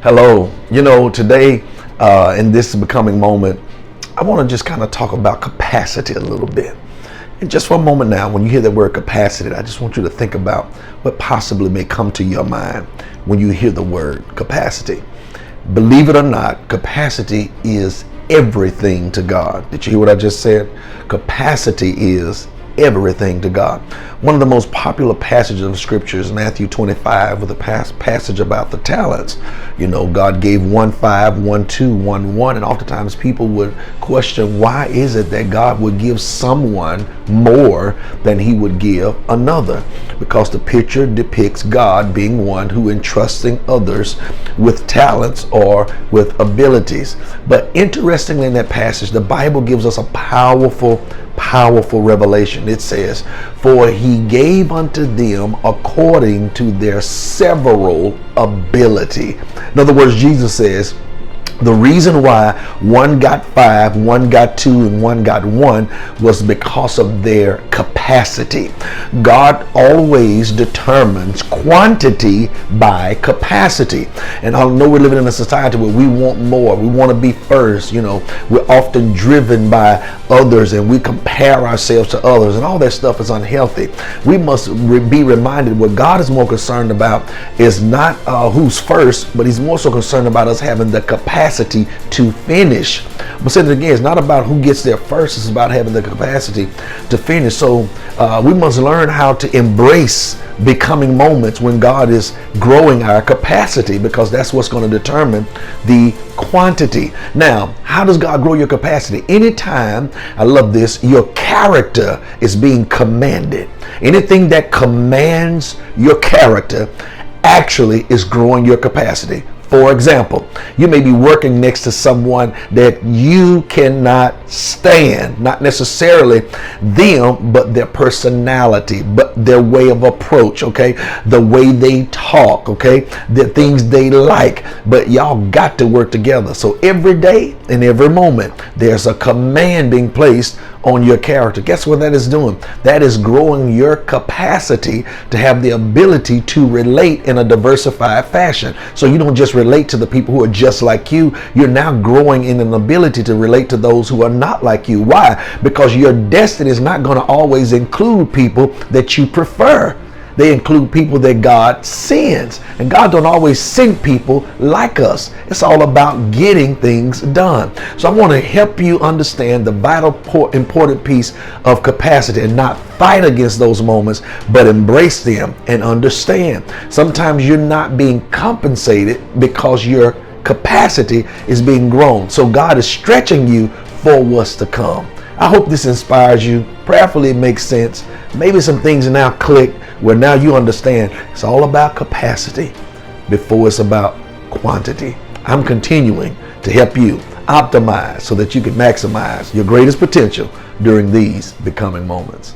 Hello. Today in this becoming moment, I want to just kind of talk about capacity a little bit. And just for a moment now, when you hear the word capacity, I just want you to think about what possibly may come to your mind when you hear the word capacity. Believe it or not, capacity is everything to God. Did you hear what I just said? Capacity is everything to God. One of the most popular passages of scripture is Matthew 25 with a passage about the talents. God gave 1 5, 1 2, 1 1, and oftentimes people would question, why is it that God would give someone more than he would give another? Because the picture depicts God being one who entrusting others with talents or with abilities. But interestingly, in that passage, the Bible gives us a powerful revelation. It says, for he gave unto them according to their several ability. In other words, Jesus says, the reason why one got 5, one got 2, and one got 1 was because of their capacity. God always determines quantity by capacity. And I know we're living in a society where we want more. We want to be first. We're often driven by others and we compare ourselves to others, and all that stuff is unhealthy. We must be reminded what God is more concerned about is not who's first, but he's more so concerned about us having the capacity to finish. But say it again, it's not about who gets there first, it's about having the capacity to finish. So we must learn how to embrace becoming moments when God is growing our capacity, because that's what's going to determine the quantity. Now, how does God grow your capacity? Anytime, I love this, your character is being commanded. Anything that commands your character actually is growing your capacity. For example, you may be working next to someone that you cannot stand, not necessarily them, but their personality, but their way of approach, okay? The way they talk, okay? The things they like, but y'all got to work together. So every day and every moment, there's a command being placed on your character. Guess what that is doing? That is growing your capacity to have the ability to relate in a diversified fashion. So you don't just relate to the people who are just like you. You're now growing in an ability to relate to those who are not like you. Why? Because your destiny is not going to always include people that you prefer. They include people that God sends. And God don't always send people like us. It's all about getting things done. So I want to help you understand the vital, important piece of capacity and not fight against those moments, but embrace them and understand. Sometimes you're not being compensated because your capacity is being grown. So God is stretching you for what's to come. I hope this inspires you. Prayerfully it makes sense. Maybe some things now click where now you understand it's all about capacity before it's about quantity. I'm continuing to help you optimize so that you can maximize your greatest potential during these becoming moments.